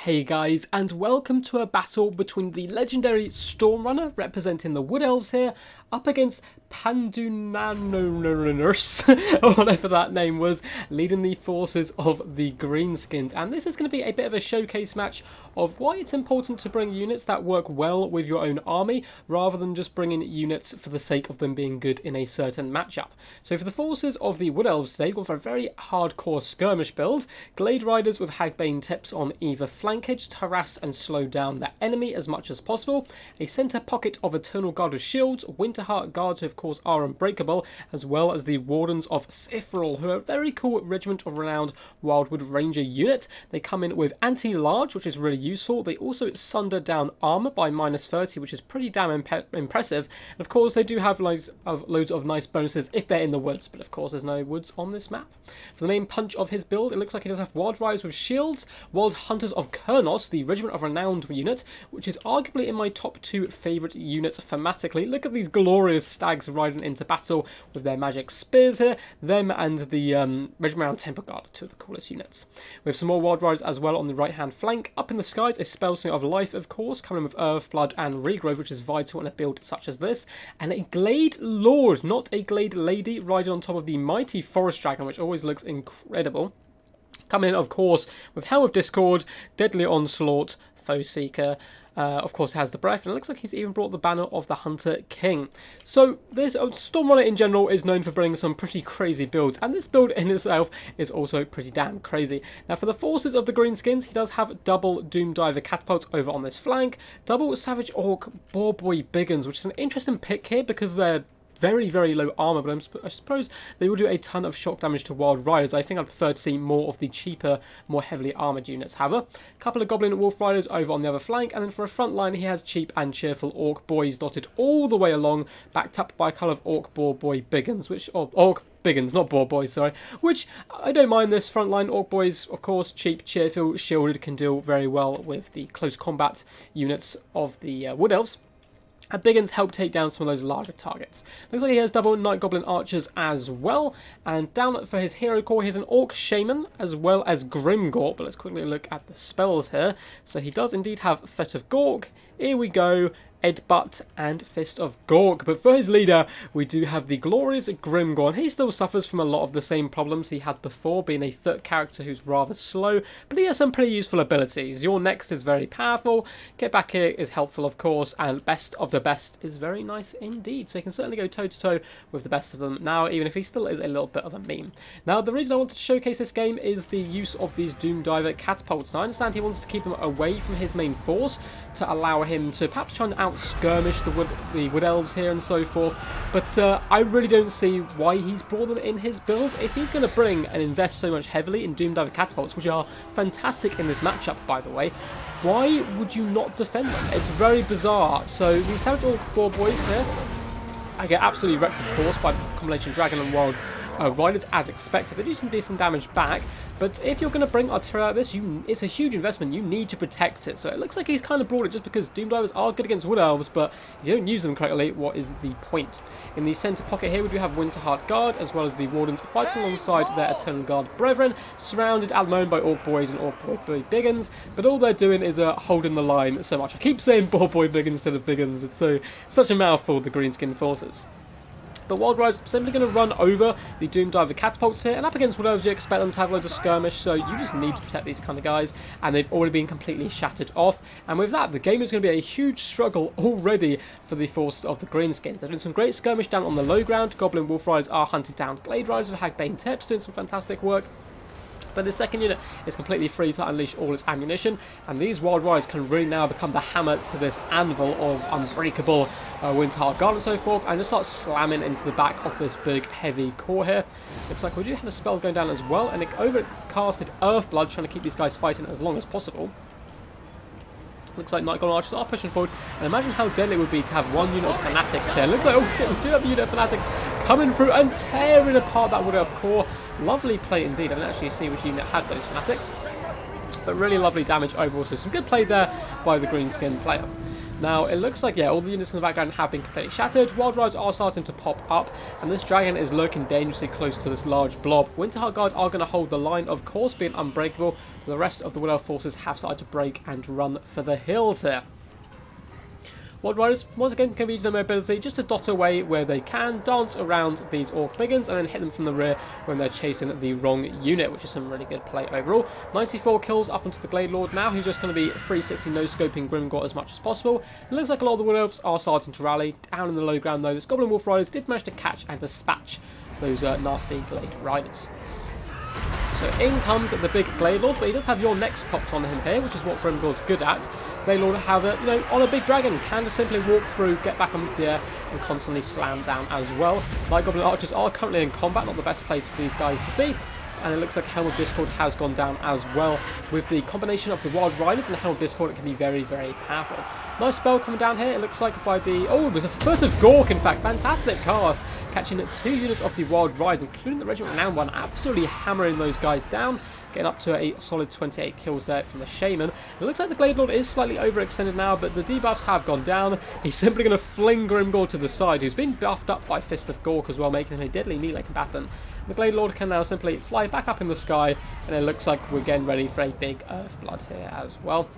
Hey guys, and welcome to a battle between the legendary Stormrunner, representing the Wood Elves here, up against Pandunanonurus, or whatever that name was, leading the forces of the Greenskins. And this is going to be a bit of a showcase match of why it's important to bring units that work well with your own army, rather than just bringing units for the sake of them being good in a certain matchup. So for the forces of the Wood Elves today, we've gone for a very hardcore skirmish build. Glade Riders with Hagbane tips on either flankage to harass and slow down the enemy as much as possible. A centre pocket of Eternal Guard with shields, Winterheart Guards who of course are unbreakable, as well as the Wardens of Sifril, who are a very cool Regiment of Renowned Wildwood Ranger unit. They come in with anti-large, which is really useful. They also sunder down armour by -30, which is pretty damn impressive. And of course they do have loads of nice bonuses if they're in the woods, but of course there's no woods on this map. For the main punch of his build, it looks like he does have Wild Riders with shields, Wild Hunters of Kurnos, the Regiment of Renowned unit, which is arguably in my top 2 favourite units thematically. Look at these glorious stags riding into battle with their magic spears here. Them and the Regiment Around Temple Guard, two of the coolest units. We have some more Wild Riders as well on the right hand flank. Up in the skies, a Spellslinger of Life, of course, coming with Earth, Blood and Regrowth, which is vital in a build such as this. And a Glade Lord, not a Glade Lady, riding on top of the mighty Forest Dragon, which always looks incredible. Coming in, of course, with Helm of Discord, Deadly Onslaught, Foe Seeker. Of course, it has the breath, and it looks like he's even brought the banner of the Hunter King. So, this Stormrunner in general is known for bringing some pretty crazy builds, and this build in itself is also pretty damn crazy. Now, for the forces of the Greenskins, he does have double Doom Diver catapults over on this flank, double Savage Orc Boar Boy Biggins, which is an interesting pick here because they're very, very low armour, but I suppose they will do a ton of shock damage to Wild Riders. I think I'd prefer to see more of the cheaper, more heavily armoured units. However, a couple of Goblin Wolf Riders over on the other flank, and then for a front line he has cheap and cheerful Orc Boys dotted all the way along, backed up by a couple of Orc Boar Boy Biggins, Orc Biggins, not Boar Boys, sorry, which I don't mind this front line. Orc Boys, of course, cheap, cheerful, shielded, can deal very well with the close combat units of the Wood Elves. And Biggins help take down some of those larger targets. Looks like he has double Night Goblin Archers as well. And down for his hero core, he has an Orc Shaman as well as Grimgork. But let's quickly look at the spells here. So he does indeed have Fet of Gork. Here we go. Edbutt and Fist of Gork. But for his leader, we do have the glorious Grimgork. He still suffers from a lot of the same problems he had before, being a third character who's rather slow, but he has some pretty useful abilities. Your Next is very powerful, Get Back Here is helpful of course, and Best of the Best is very nice indeed. So you can certainly go toe to toe with the best of them now, even if he still is a little bit of a meme. Now the reason I wanted to showcase this game is the use of these Doom Diver catapults. Now I understand he wants to keep them away from his main force to allow him to perhaps try and out-skirmish the Wood Elves here and so forth, but I really don't see why he's brought them in his build. If he's going to bring and invest so much heavily in Doom Diver catapults, which are fantastic in this matchup by the way, why would you not defend them? It's very bizarre. So these Savage Orc Boar Boys here, I get absolutely wrecked of course by combination Dragon and Wild Riders as expected. They do some decent damage back, but if you're going to bring artillery out of this, it's a huge investment. You need to protect it. So it looks like he's kind of brought it just because Doom Divers are good against Wood Elves, but if you don't use them correctly, what is the point? In the centre pocket here, we do have Winterheart Guard, as well as the Wardens fighting alongside their Eternal Guard brethren, surrounded at the moment by Orc Boys and Orc Boy Biggins, but all they're doing is holding the line so much. I keep saying Boar Boy Biggins instead of Biggins. It's such a mouthful, the Greenskin forces. But Wild Riders simply going to run over the Doom Diver catapults here, and up against Wood Elves you expect them to have loads of skirmish, so you just need to protect these kind of guys, and they've already been completely shattered off. And with that, the game is going to be a huge struggle already for the forces of the Greenskins. They're doing some great skirmish down on the low ground. Goblin Wolf Riders are hunting down Glade Riders with Hagbane tips, doing some fantastic work. But the second unit is completely free to unleash all its ammunition, and these Wild Riders can really now become the hammer to this anvil of unbreakable Winterheart Guard and so forth, and just start slamming into the back of this big heavy core here. Looks like we do have a spell going down as well, and it overcasted Earth Blood, trying to keep these guys fighting as long as possible. Looks like Night Goblin Archers are pushing forward, and imagine how deadly it would be to have one unit of Fanatics here. Looks like, oh shit, we do have a unit of Fanatics coming through and tearing apart that Wood Elf core. Lovely play indeed. I didn't actually see which unit had those Fanatics, but really lovely damage overall. So some good play there by the Greenskin player. Now, it looks like, yeah, all the units in the background have been completely shattered. Wild Riders are starting to pop up, and this dragon is lurking dangerously close to this large blob. Winterheart Guard are going to hold the line, of course, being unbreakable. The rest of the Wood Elf forces have started to break and run for the hills here. Wild Riders, once again, can use their mobility just to dot away where they can, dance around these Orc Biggins, and then hit them from the rear when they're chasing the wrong unit, which is some really good play overall. 94 kills up onto the Glade Lord now, who's just going to be 360 no-scoping Grimgor as much as possible. It looks like a lot of the Wood Elves are starting to rally. Down in the low ground, though, those Goblin Wolf Riders did manage to catch and dispatch those nasty Glade Riders. So in comes the big Glade Lord, but he does have your next popped on him here, which is what Grimgor's good at. Glade Lord, however, on a big dragon, can just simply walk through, get back onto the air, and constantly slam down as well. Light Goblin Archers are currently in combat, not the best place for these guys to be. And it looks like Helm of Discord has gone down as well. With the combination of the Wild Riders and Helm of Discord, it can be very, very powerful. Nice spell coming down here, it looks like by the... Oh, it was a Foot of Gork, in fact. Fantastic cast. Catching 2 units of the Wild Riders, including the Regiment Renowned one. Absolutely hammering those guys down. Getting up to a solid 28 kills there from the Shaman. It looks like the Glade Lord is slightly overextended now, but the debuffs have gone down. He's simply going to fling Grimgor to the side, who's been buffed up by Fist of Gork as well, making him a deadly melee combatant. The Glade Lord can now simply fly back up in the sky, and it looks like we're getting ready for a big Earth Blood here as well.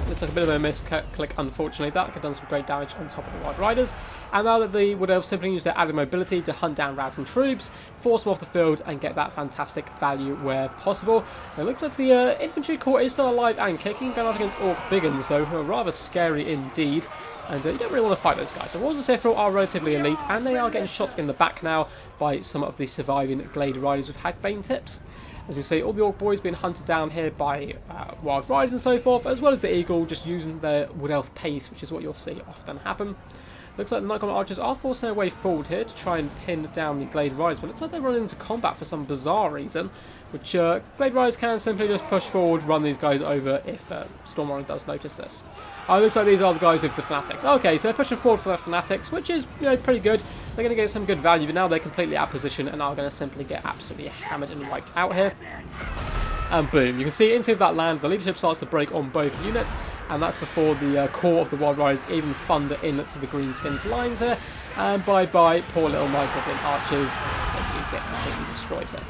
Looks like a bit of a misclick, unfortunately. That could have done some great damage on top of the Wild Riders. And now that the Wood Elves simply use their added mobility to hunt down routing troops, force them off the field, and get that fantastic value where possible. It looks like the Infantry Corps is still alive and kicking, going up against Orc Biggins, though, who are rather scary indeed. And you don't really want to fight those guys. The Wards of Sephiroth are relatively elite, and they are getting shot in the back now by some of the surviving Glade Riders with Hagbane tips. As you see, all the Orc boys being hunted down here by Wild Riders and so forth, as well as the Eagle just using their Wood Elf pace, which is what you'll see often happen. Looks like the Night Goblin Archers are forcing their way forward here to try and pin down the Glade Riders, but it looks like they're running into combat for some bizarre reason, which Glade Riders can simply just push forward, run these guys over if Stormrunner does notice this. It looks like these are the guys with the Fanatics. Okay, so they're pushing forward for their Fanatics, which is pretty good. They're going to get some good value, but now they're completely out of position and are going to simply get absolutely hammered and wiped out here. And boom, you can see into that land, the leadership starts to break on both units, and that's before the core of the Wild Riders even thunder into the Greenskins lines here. And bye-bye, poor little Night Goblin Archers, they do get completely destroyed here.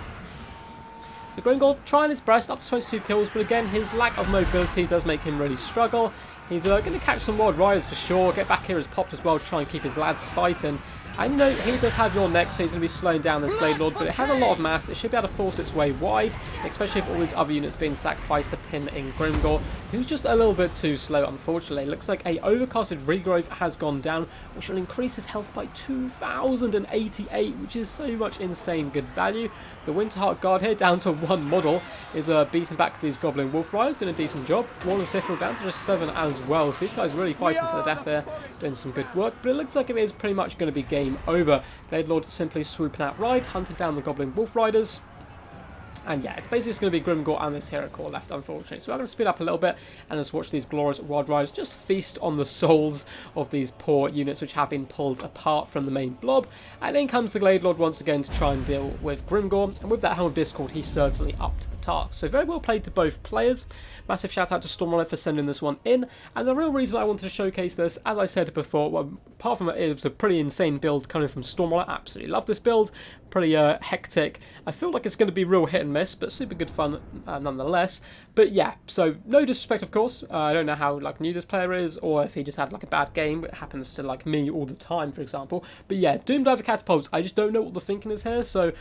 The Grimgor trying his best, up to 22 kills, but again, his lack of mobility does make him really struggle. He's going to catch some Wild Riders for sure, get back here as popped as well to try and keep his lads fighting. And he does have your neck, so he's going to be slowing down this Glade Lord, but it has a lot of mass. It should be able to force its way wide, especially if all these other units being sacrificed to pin in Grimgor, who's just a little bit too slow, unfortunately. It looks like a overcasted regrowth has gone down, which will increase his health by 2,088, which is so much insane good value. The Winterheart Guard here, down to 1 model, is beating back these Goblin Wolf Riders, doing a decent job. Warren and Sifril down to just 7 as well, so these guys really fighting to the death there, doing some good work, but it looks like it is pretty much going to be game over. Glade Lord simply swooping out right, hunted down the Goblin Wolf Riders. And yeah, it's basically just going to be Grimgor and this Hero Core left, unfortunately. So we're going to speed up a little bit and just watch these glorious Wild Riders just feast on the souls of these poor units which have been pulled apart from the main blob. And in comes the Glade Lord once again to try and deal with Grimgor. And with that Helm of Discord, he's certainly up to the task. So very well played to both players. Massive shout out to Stormrunner for sending this one in. And the real reason I wanted to showcase this, as I said before, well, apart from it was a pretty insane build coming from Stormrunner. Absolutely love this build. Pretty hectic. I feel like it's going to be real hit and miss, but super good fun nonetheless. But yeah, so no disrespect, of course. I don't know how new this player is, or if he just had a bad game. It happens to me all the time, for example. But yeah, Doom Diver Catapults. I just don't know what the thinking is here. So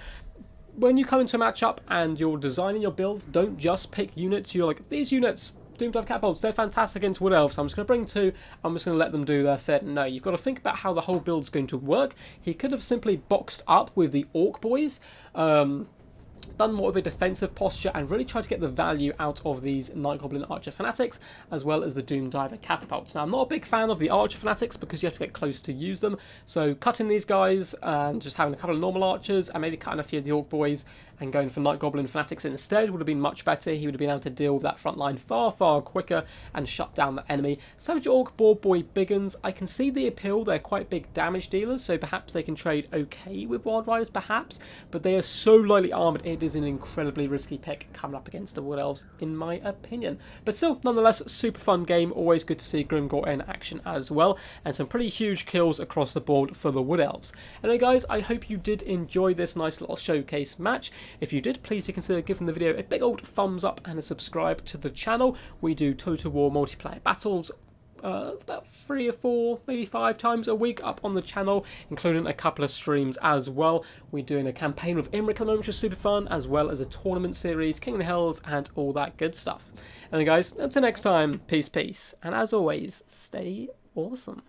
when you come into a matchup and you're designing your build, don't just pick units. You're like, these units, Doom Dive Catapults, they're fantastic against Wood Elves, so I'm just going to bring 2, I'm just going to let them do their thing. No, you've got to think about how the whole build's going to work. He could have simply boxed up with the Orc boys, done more of a defensive posture and really tried to get the value out of these Night Goblin Archer Fanatics, as well as the Doom Diver Catapults. Now, I'm not a big fan of the Archer Fanatics because you have to get close to use them, so cutting these guys and just having a couple of normal Archers and maybe cutting a few of the Orc boys and going for Night Goblin Fanatics instead would have been much better. He would have been able to deal with that front line far, far quicker and shut down the enemy. Savage Orc Boar Boy Biggins, I can see the appeal. They're quite big damage dealers, so perhaps they can trade okay with Wild Riders, perhaps, but they are so lightly armoured, it it is an incredibly risky pick coming up against the Wood Elves, in my opinion. But still, nonetheless, super fun game. Always good to see Grimgor in action as well, and some pretty huge kills across the board for the Wood Elves. Anyway, guys, I hope you did enjoy this nice little showcase match. If you did, please do consider giving the video a big old thumbs up and a subscribe to the channel. We do Total War multiplayer battles about 3 or 4, maybe 5 times a week up on the channel, including a couple of streams as well. We're doing a campaign with Imric at the moment, which is super fun, as well as a tournament series, King of the Hills, and all that good stuff. And guys, until next time, peace, and as always, stay awesome.